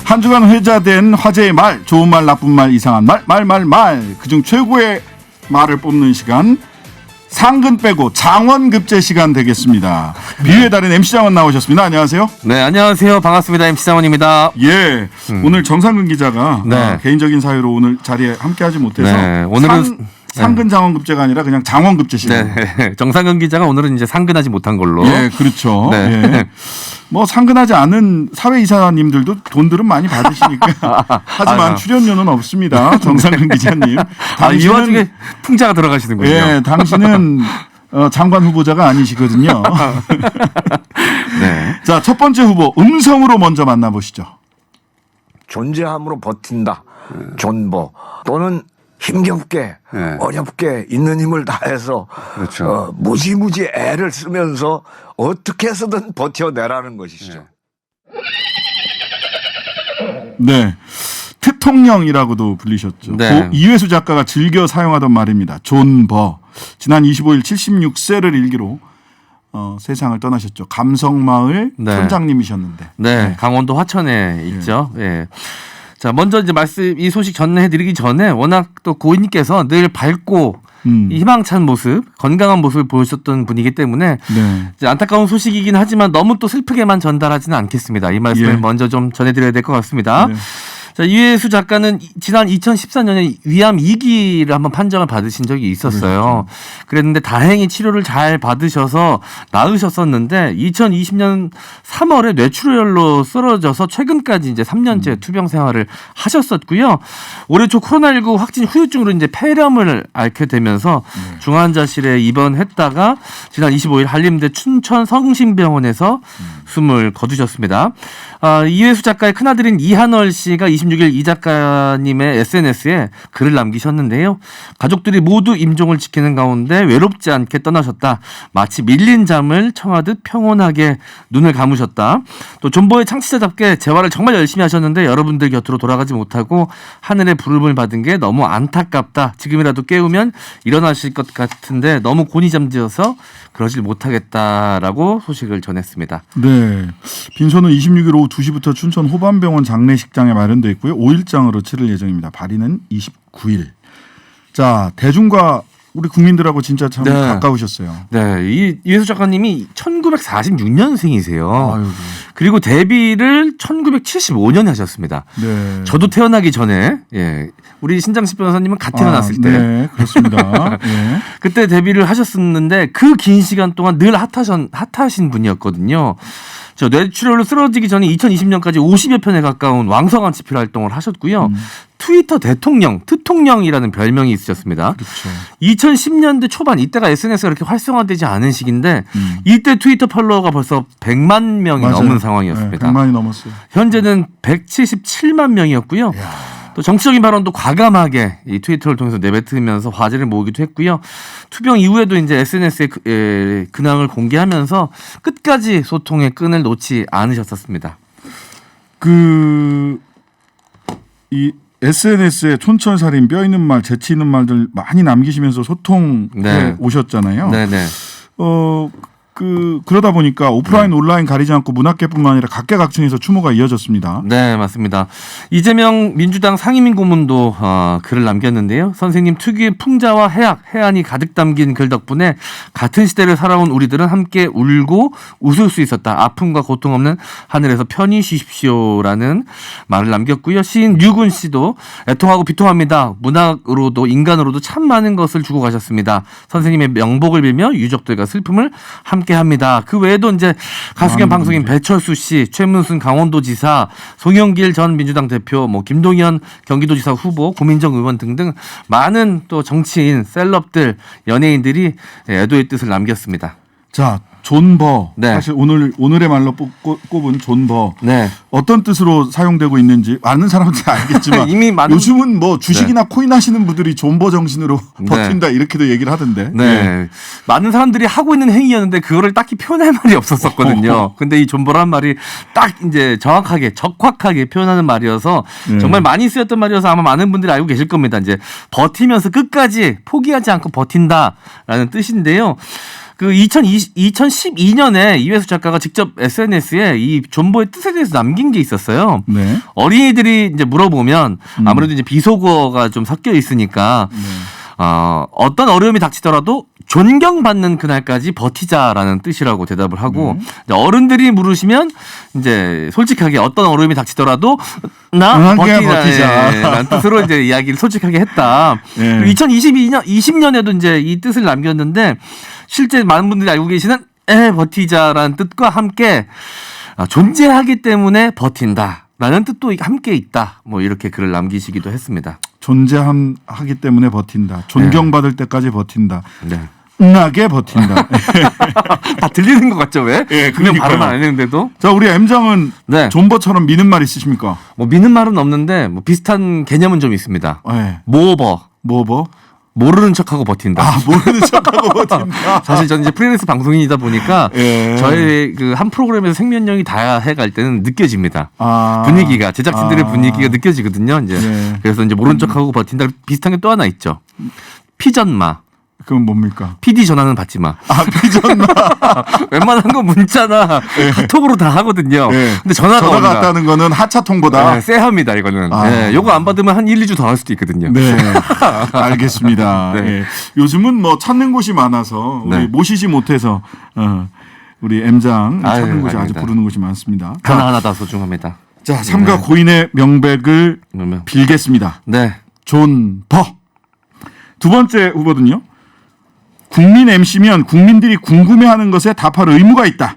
한 주간 회자된 화제의 말, 좋은 말, 나쁜 말, 이상한 말, 그중 최고의 말을 뽑는 시간, 상근 빼고 장원급제 시간 되겠습니다. 비유의 달인 MC 장원 나오셨습니다. 안녕하세요. 네, 안녕하세요. 반갑습니다. MC 장원입니다. 예, 오늘 정상근 기자가 개인적인 사유로 오늘 자리에 함께하지 못해서 오늘은 상근 장원급제가 아니라 그냥 장원급제 시간. 네, 정상근 기자가 오늘은 이제 상근하지 못한 걸로. 예, 그렇죠. 네. 예. 뭐 상근하지 않은 사회이사님들도 돈들은 많이 받으시니까 하지만 출연료는 없습니다. 정상근 기자님. 이 와중에 풍자가 들어가시는군요. 예, 당신은 장관 후보자가 아니시거든요. 네. 자, 첫 번째 후보 음성으로 먼저 만나보시죠. 존재함으로 버틴다. 존버 또는 힘겹게 어렵게 있는 힘을 다해서 그렇죠. 무지무지 애를 쓰면서 어떻게 해서든 버텨내라는 것이죠. 네. 트통령이라고도 불리셨죠. 네. 이회수 작가가 즐겨 사용하던 말입니다. 존버. 지난 25일 76세를 일기로 세상을 떠나셨죠. 감성마을村장님이셨는데. 네, 강원도 화천에 있죠. 예. 자, 먼저 이제 이 소식 전해드리기 전에 워낙 또 고인님께서 늘 밝고 이 희망찬 모습, 건강한 모습을 보여주셨던 분이기 때문에 이제 안타까운 소식이긴 하지만 너무 또 슬프게만 전달하지는 않겠습니다. 이 말씀을 먼저 좀 전해드려야 될 것 같습니다. 자, 이회수 작가는 지난 2014년에 위암 2기를 한번 판정을 받으신 적이 있었어요. 그랬는데 다행히 치료를 잘 받으셔서 나으셨었는데 2020년 3월에 뇌출혈로 쓰러져서 최근까지 이제 3년째 투병 생활을 하셨었고요. 올해 초 코로나19 확진 후유증으로 이제 폐렴을 앓게 되면서 중환자실에 입원했다가 지난 25일 한림대 춘천 성심병원에서 숨을 거두셨습니다. 이회수 작가의 큰아들인 이한월 씨가 26일 이 작가님의 SNS에 글을 남기셨는데요. 가족들이 모두 임종을 지키는 가운데 외롭지 않게 떠나셨다. 마치 밀린 잠을 청하듯 평온하게 눈을 감으셨다. 또 존버의 창시자답게 재활을 정말 열심히 하셨는데 여러분들 곁으로 돌아가지 못하고 하늘의 부름을 받은 게 너무 안타깝다. 지금이라도 깨우면 일어나실 것 같은데 너무 곤히 잠들어서 그러질 못하겠다라고 소식을 전했습니다. 네. 빈소는 26일 오후 2시부터 춘천 호반병원 장례식장에 마련되어 있고요. 5일장으로 치를 예정입니다. 발인은 29일. 자, 대중과 우리 국민들하고 진짜 참 가까우셨어요. 네, 이회수 작가님이 1946년생이세요. 그리고 데뷔를 1975년에 하셨습니다. 네. 저도 태어나기 전에 우리 신장식 변호사님은 갓 태어났을 때. 네, 그렇습니다. 네. 그때 데뷔를 하셨었는데 그 긴 시간 동안 늘 핫하신 분이었거든요. 저 뇌출혈로 쓰러지기 전에 2020년까지 50여 편에 가까운 왕성한 집필 활동을 하셨고요. 트위터 대통령, 트통령이라는 별명이 있으셨습니다. 그렇죠. 2010년대 초반 이때가 SNS가 그렇게 활성화되지 않은 시기인데 이때 트위터 팔로워가 벌써 100만 명이 넘은 상황이었습니다. 100만이 넘었어요. 현재는 177만 명이었고요. 또 정치적인 발언도 과감하게 이 트위터를 통해서 내뱉으면서 화제를 모으기도 했고요. 투병 이후에도 이제 SNS에 근황을 공개하면서 끝까지 소통의 끈을 놓지 않으셨었습니다. 이 SNS에 촌철살인, 뼈 있는 말, 재치 있는 말들 많이 남기시면서 소통해 오셨잖아요. 네네. 그러다 보니까 오프라인, 온라인 가리지 않고 문학계뿐만 아니라 각계각층에서 추모가 이어졌습니다. 네, 맞습니다. 이재명 민주당 상임위 고문도 글을 남겼는데요. 선생님 특유의 풍자와 해안이 가득 담긴 글 덕분에 같은 시대를 살아온 우리들은 함께 울고 웃을 수 있었다. 아픔과 고통 없는 하늘에서 편히 쉬십시오라는 말을 남겼고요. 시인 류군 씨도 애통하고 비통합니다. 문학으로도 인간으로도 참 많은 것을 주고 가셨습니다. 선생님의 명복을 빌며 유족들과 슬픔을 함께합니다. 그 외에도 이제 가수겸 방송인 배철수 씨, 최문순 강원도지사, 송영길 전 민주당 대표, 김동연 경기도지사 후보, 고민정 의원 등등 많은 또 정치인, 셀럽들, 연예인들이 애도의 뜻을 남겼습니다. 자, 존버. 사실 오늘의 말로 꼽은 존버. 어떤 뜻으로 사용되고 있는지 많은 사람들이 알겠지만 이미 요즘은 뭐 주식이나 코인 하시는 분들이 존버 정신으로 버틴다 이렇게도 얘기를 하던데. 많은 사람들이 하고 있는 행위였는데 그거를 딱히 표현할 말이 없었거든요. 근데 이 존버란 말이 딱 이제 정확하게 적확하게 표현하는 말이어서 정말 많이 쓰였던 말이어서 아마 많은 분들이 알고 계실 겁니다. 이제 버티면서 끝까지 포기하지 않고 버틴다라는 뜻인데요. 그 2012년에 이회수 작가가 직접 SNS에 이 존버의 뜻에 대해서 남긴 게 있었어요. 네. 어린이들이 이제 물어보면 아무래도 이제 비속어가 좀 섞여 있으니까 어떤 어려움이 닥치더라도 존경받는 그날까지 버티자라는 뜻이라고 대답을 하고 이제 어른들이 물으시면 이제 솔직하게 어떤 어려움이 닥치더라도 나 버티자라는 뜻으로 이제 이야기를 솔직하게 했다. 네. 2020년에도 이제 이 뜻을 남겼는데 실제 많은 분들이 알고 계시는 버티자라는 뜻과 함께 존재하기 때문에 버틴다라는 뜻도 함께 있다. 뭐 이렇게 글을 남기시기도 했습니다. 존재하기 때문에 버틴다. 존경받을 때까지 버틴다. 네. 나게 버틴다. 다 들리는 것 같죠, 왜? 예, 그냥 발음 안 했는데도. 자, 우리 M장은 네. 존버처럼 미는 말 있으십니까? 뭐 미는 말은 없는데 뭐 비슷한 개념은 좀 있습니다. 네. 모버. 모르는 척하고 버틴다. 모르는 척하고 버틴다. 사실 저는 이제 프리랜서 방송인이다 보니까 예. 저의 그 한 프로그램에서 생명력이 다해갈 때는 느껴집니다. 분위기가 제작진들의 분위기가 느껴지거든요. 이제 그래서 이제 모르는 척하고 버틴다. 비슷한 게 또 하나 있죠. 피전마. 그건 뭡니까? PD 전화는 받지 마. 피전마. 웬만한 건 문자나 카톡으로 다 하거든요. 근데 전화가 왔다는 거는 하차통보다 쎄합니다, 이거는. 요거 안 받으면 한 1, 2주 더 할 수도 있거든요. 네. 알겠습니다. 네. 요즘은 뭐 찾는 곳이 많아서 우리 모시지 못해서 우리 M장 찾는 곳이 아주 부르는 곳이 많습니다. 하나하나 다 소중합니다. 자, 삼가 고인의 명백을 빌겠습니다. 네. 존버. 두 번째 후보는요. 국민 MC면 국민들이 궁금해하는 것에 답할 의무가 있다.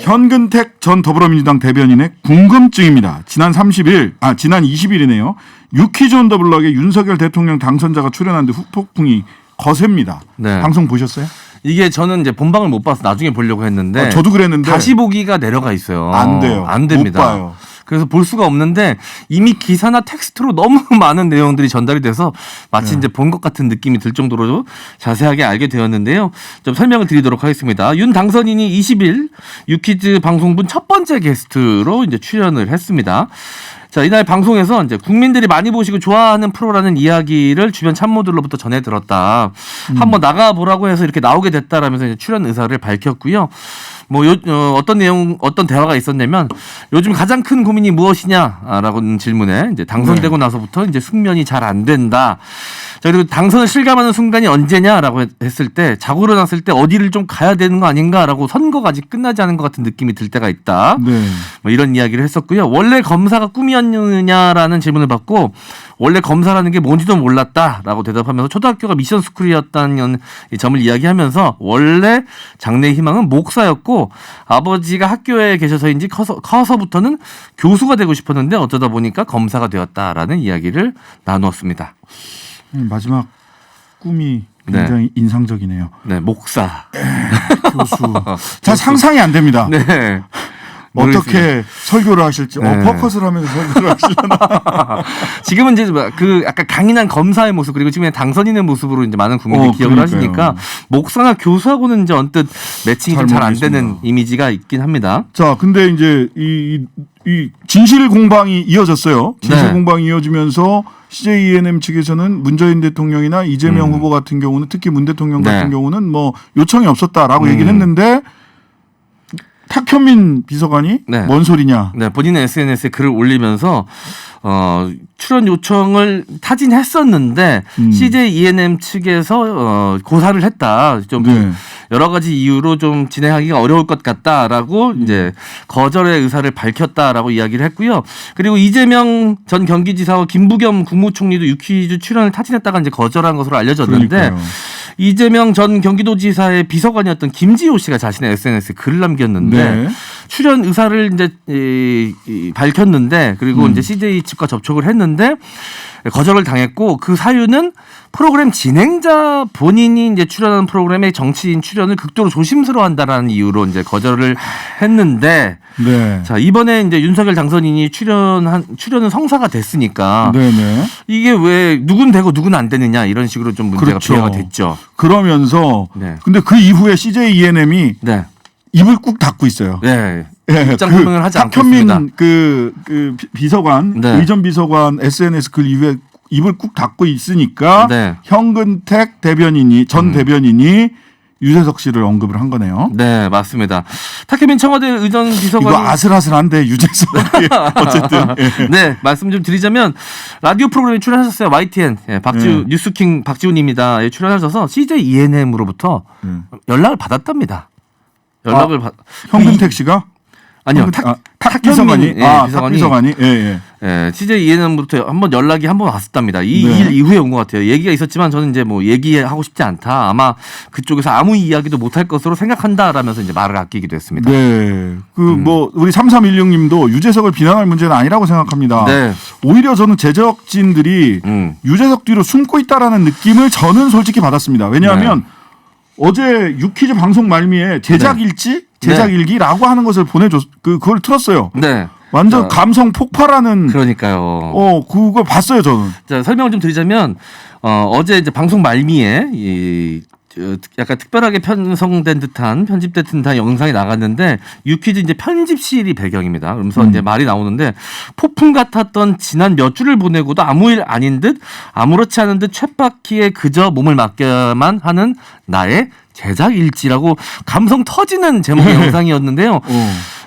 현근택 전 더불어민주당 대변인의 궁금증입니다. 지난 20일이네요. 유퀴즈 온 더 블럭에 윤석열 대통령 당선자가 출연한 데 후폭풍이 거셉니다. 네. 방송 보셨어요? 이게 저는 이제 본방을 못 봐서 나중에 보려고 했는데 저도 그랬는데 다시 보기가 내려가 있어요. 안 돼요. 안 됩니다. 못 봐요. 그래서 볼 수가 없는데 이미 기사나 텍스트로 너무 많은 내용들이 전달이 돼서 마치 이제 본 것 같은 느낌이 들 정도로 자세하게 알게 되었는데요. 좀 설명을 드리도록 하겠습니다. 윤 당선인이 20일 유퀴즈 방송분 첫 번째 게스트로 이제 출연을 했습니다. 자, 이날 방송에서 이제 국민들이 많이 보시고 좋아하는 프로라는 이야기를 주변 참모들로부터 전해 들었다. 한번 나가보라고 해서 이렇게 나오게 됐다라면서 이제 출연 의사를 밝혔고요. 뭐 어떤 대화가 있었냐면 요즘 가장 큰 고민이 무엇이냐라고 질문에 이제 당선되고 나서부터 이제 숙면이 잘 안 된다. 자, 그리고 당선을 실감하는 순간이 언제냐라고 했을 때 자고 일어났을 때 어디를 좀 가야 되는 거 아닌가라고 선거가 아직 끝나지 않은 것 같은 느낌이 들 때가 있다. 네. 뭐 이런 이야기를 했었고요. 원래 검사가 꿈이었느냐라는 질문을 받고 원래 검사라는 게 뭔지도 몰랐다라고 대답하면서 초등학교가 미션 스쿨이었다는 점을 이야기하면서 원래 장래의 희망은 목사였고 아버지가 학교에 계셔서인지 커서부터는 교수가 되고 싶었는데 어쩌다 보니까 검사가 되었다라는 이야기를 나누었습니다. 마지막 꿈이 굉장히 인상적이네요. 네, 목사. 교수. 잘 상상이 안 됩니다. 네. 어떻게 설교를 하실지, 퍼컷을 하면서 설교를 하시려나. 지금은 이제 그 약간 강인한 검사의 모습 그리고 지금 당선인의 모습으로 이제 많은 국민들이 기억을 하시니까 목사나 교수하고는 이제 언뜻 매칭이 좀 잘 안 되는 이미지가 있긴 합니다. 자, 근데 이제 이 진실 공방이 이어졌어요. 진실 공방이 이어지면서 CJ E&M 측에서는 문재인 대통령이나 이재명 후보 같은 경우는 특히 문 대통령 같은 경우는 뭐 요청이 없었다라고 얘기를 했는데 탁현민 비서관이 뭔 소리냐. 네, 본인의 SNS에 글을 올리면서 출연 요청을 타진했었는데 CJ E&M 측에서 고사를 했다. 좀 여러 가지 이유로 좀 진행하기가 어려울 것 같다라고 이제 거절의 의사를 밝혔다라고 이야기를 했고요. 그리고 이재명 전 경기지사와 김부겸 국무총리도 유퀴즈 출연을 타진했다가 이제 거절한 것으로 알려졌는데 그러니까요. 이재명 전 경기도지사의 비서관이었던 김지호 씨가 자신의 SNS에 글을 남겼는데 출연 의사를 이제 밝혔는데 그리고 이제 CJ 측과 접촉을 했는데 거절을 당했고 그 사유는 프로그램 진행자 본인이 이제 출연하는 프로그램에 정치인 출연을 극도로 조심스러워한다라는 이유로 이제 거절을 했는데 자, 이번에 이제 윤석열 당선인이 출연은 성사가 됐으니까 이게 왜 누군 되고 누군 안 되느냐 이런 식으로 좀 문제가 비화가 됐죠. 그러면서 근데 그 이후에 CJ E&M이 입을 꾹 닫고 있어요. 입장 표명을 하지 않고 있습니다. 탁현민 그 비서관 의전 비서관 SNS 글 이후에 입을 꾹 닫고 있으니까 네. 현근택 대변인이 전 대변인이 유재석 씨를 언급을 한 거네요. 네, 맞습니다. 타케민 청와대 의전 비서관이 이거 아슬아슬한데 유재석이 어쨌든 네, 말씀 좀 드리자면 라디오 프로그램에 출연하셨어요. YTN 뉴스킹 박지훈입니다. 출연하셔서 CJ ENM으로부터 연락을 받았답니다. 연락을 현근택 씨가 아니요. 탁 비서관이 비서관이 예. CJ ENM부터 한번 연락이 한 번 왔었답니다. 이 일 이후에 온 것 같아요. 얘기가 있었지만 저는 이제 뭐 얘기하고 싶지 않다. 아마 그쪽에서 아무 이야기도 못할 것으로 생각한다라면서 이제 말을 아끼기도 했습니다. 네. 뭐 우리 3316님도 유재석을 비난할 문제는 아니라고 생각합니다. 네. 오히려 저는 제작진들이 유재석 뒤로 숨고 있다라는 느낌을 저는 솔직히 받았습니다. 왜냐하면 어제 유퀴즈 방송 말미에 제작일지 제작일기라고 하는 것을 그걸 틀었어요. 네. 완전 감성 폭발하는. 그러니까요. 그걸 봤어요, 저는. 자, 설명을 좀 드리자면, 어제 이제 방송 말미에, 약간 특별하게 편성된 듯한, 편집된 듯한 영상이 나갔는데, 유퀴즈 이제 편집실이 배경입니다. 그러면서 이제 말이 나오는데, 폭풍 같았던 지난 몇 주를 보내고도 아무 일 아닌 듯, 아무렇지 않은 듯 쳇바퀴에 그저 몸을 맡겨야만 하는 나의 제작일지라고 감성 터지는 제목의 영상이었는데요.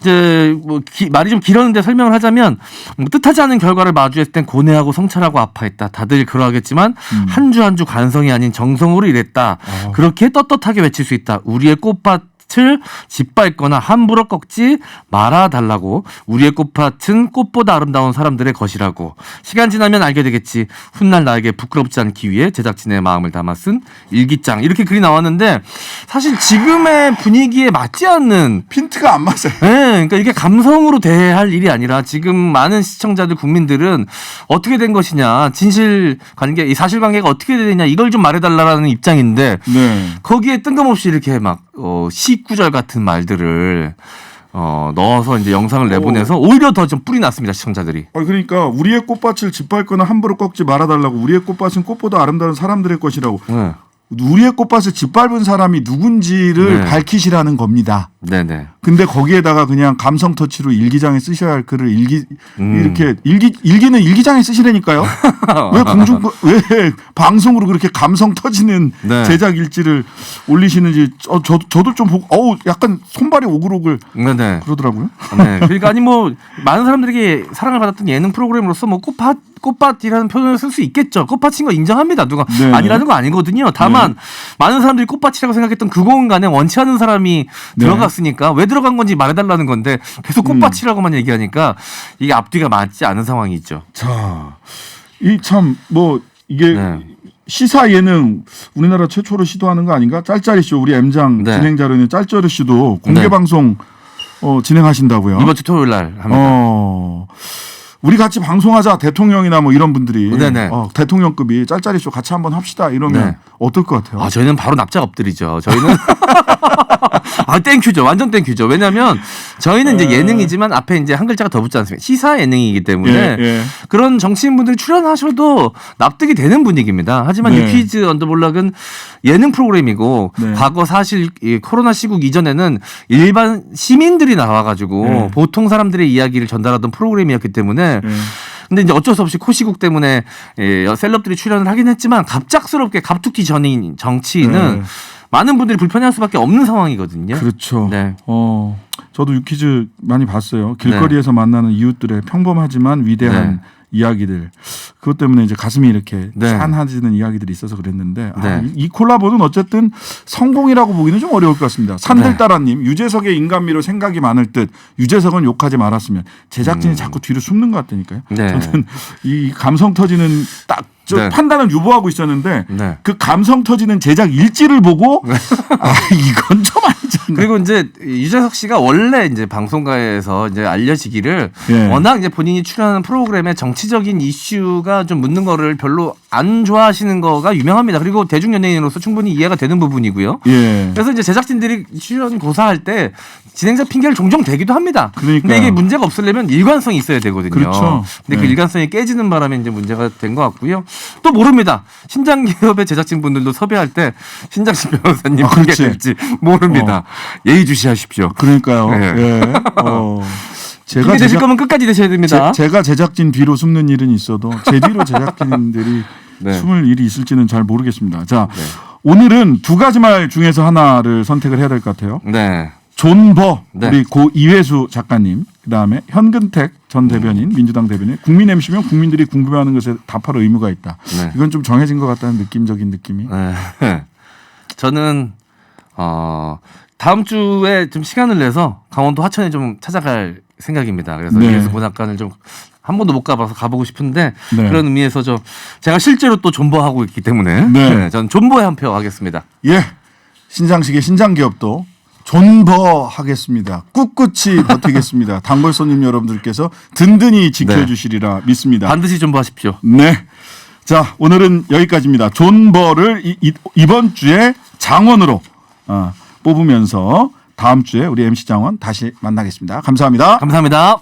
이제 뭐 말이 좀 길었는데 설명을 하자면 뭐 뜻하지 않은 결과를 마주했을 땐 고뇌하고 성찰하고 아파했다. 다들 그러하겠지만 한 주 한 주 관성이 아닌 정성으로 일했다. 그렇게 떳떳하게 외칠 수 있다. 우리의 꽃밭을 짓밟거나 함부로 꺾지 말아달라고. 우리의 꽃밭은 꽃보다 아름다운 사람들의 것이라고. 시간 지나면 알게 되겠지. 훗날 나에게 부끄럽지 않기 위해 제작진의 마음을 담아 쓴 일기장. 이렇게 글이 나왔는데 사실 지금의 분위기에 맞지 않는 핀트가 안 맞아요. 네, 그러니까 이게 감성으로 대할 일이 아니라 지금 많은 시청자들 국민들은 어떻게 된 것이냐, 진실 관계, 이 사실관계가 어떻게 되느냐 이걸 좀 말해달라는 입장인데 거기에 뜬금없이 이렇게 막 시구절 같은 말들을 넣어서 이제 영상을 내보내서 오히려 더 좀 뿔이 났습니다, 시청자들이. 그러니까 우리의 꽃밭을 짓밟거나 함부로 꺾지 말아달라고. 우리의 꽃밭은 꽃보다 아름다운 사람들의 것이라고. 우리의 꽃밭을 짓밟은 사람이 누군지를 밝히시라는 겁니다. 네네. 근데 거기에다가 그냥 감성 터치로 일기장에 쓰셔야 할 글을 이렇게 일기는 일기장에 쓰시라니까요. 왜 방송으로 그렇게 감성 터지는 제작 일지를 올리시는지 저도 좀 보고 약간 손발이 오글오글 그러더라고요. 네. 그러니까 아니 뭐 많은 사람들에게 사랑을 받았던 예능 프로그램으로서 뭐 꽃밭이라는 표현을 쓸 수 있겠죠. 꽃밭인 거 인정합니다. 누가 아니라는 거 아니거든요. 다만 많은 사람들이 꽃밭이라고 생각했던 그 공간에 원치 않은 사람이 들어갔으니까 왜 들어간 건지 말해달라는 건데 계속 꽃밭이라고만 얘기하니까 이게 앞뒤가 맞지 않은 상황이 있죠. 자, 이 참 뭐 이게 시사 예능 우리나라 최초로 시도하는 거 아닌가? 짤짤이 쇼 우리 M장 진행자로 있는 짤짤이 쇼도 공개 방송 진행하신다고요? 이번 주 토요일 날 합니다. 우리 같이 방송하자 대통령이나 뭐 이런 분들이 대통령급이 짤짤이 쇼 같이 한번 합시다 이러면 어떨 것 같아요? 저희는 바로 납작 엎드리죠. 저희는 땡큐죠. 완전 땡큐죠. 왜냐하면 저희는 이제 예능이지만 앞에 이제 한 글자가 더 붙지 않습니까? 시사 예능이기 때문에 그런 정치인분들이 출연하셔도 납득이 되는 분위기입니다. 하지만 유퀴즈 언더블락은 예능 프로그램이고 과거 사실 이 코로나 시국 이전에는 일반 시민들이 나와가지고 보통 사람들의 이야기를 전달하던 프로그램이었기 때문에 근데 이제 어쩔 수 없이 코시국 때문에 셀럽들이 출연을 하긴 했지만 갑작스럽게 갑툭튀 전인 정치인은 많은 분들이 불편해할 수밖에 없는 상황이거든요. 그렇죠. 저도 유퀴즈 많이 봤어요. 길거리에서 만나는 이웃들의 평범하지만 위대한 이야기들. 그것 때문에 이제 가슴이 이렇게 짠해지는 이야기들이 있어서 그랬는데 이 콜라보는 어쨌든 성공이라고 보기는 좀 어려울 것 같습니다. 산들따라님 유재석의 인간미로 생각이 많을 듯 유재석은 욕하지 말았으면 제작진이 자꾸 뒤로 숨는 것 같다니까요. 저는 이 감성 터지는 딱 판단은 유보하고 있었는데 그 감성 터지는 제작 일지를 보고 이건 좀 아니지 않나. 그리고 이제 유재석 씨가 원래 이제 방송가에서 이제 알려지기를 워낙 이제 본인이 출연하는 프로그램에 정치적인 이슈가 좀 묻는 거를 별로 안 좋아하시는 거가 유명합니다. 그리고 대중 연예인으로서 충분히 이해가 되는 부분이고요. 그래서 이제 제작진들이 출연 고사할 때 진행자 핑계를 종종 대기도 합니다. 근데 이게 문제가 없으려면 일관성이 있어야 되거든요. 그렇죠. 근데 그 일관성이 깨지는 바람에 이제 문제가 된 것 같고요. 또 모릅니다. 신장기업의 제작진 분들도 섭외할 때 신장식 변호사님 핑계 될지 모릅니다. 예의주시하십시오. 그러니까요. 준비되실 거면 끝까지 되셔야 됩니다. 제가 제작진 뒤로 숨는 일은 있어도 제 뒤로 제작진들이 네. 숨을 일이 있을지는 잘 모르겠습니다. 자, 네. 오늘은 두 가지 말 중에서 하나를 선택을 해야 될 것 같아요. 네. 존버 네. 우리 고 이회수 작가님, 그다음에 현근택 전 대변인, 민주당 대변인. 국민 MC면 국민들이 궁금해하는 것에 답할 의무가 있다. 네. 이건 좀 정해진 것 같다는 느낌적인 느낌이. 네. 저는 다음 주에 좀 시간을 내서 강원도 하천에 좀 찾아갈 생각입니다. 그래서 네. 이회수 문학관을 좀 한 번도 못 가봐서 가보고 싶은데 네. 그런 의미에서 제가 실제로 또 존버하고 있기 때문에 네. 저는 존버에 한 표 하겠습니다. 예, 신장식의 신장기업도 존버하겠습니다. 꿋꿋이 버티겠습니다. 단골 손님 여러분들께서 든든히 지켜주시리라 믿습니다. 반드시 존버하십시오. 네. 자, 오늘은 여기까지입니다. 존버를 이번 주에 장원으로 뽑으면서 다음 주에 우리 MC 장원 다시 만나겠습니다. 감사합니다. 감사합니다.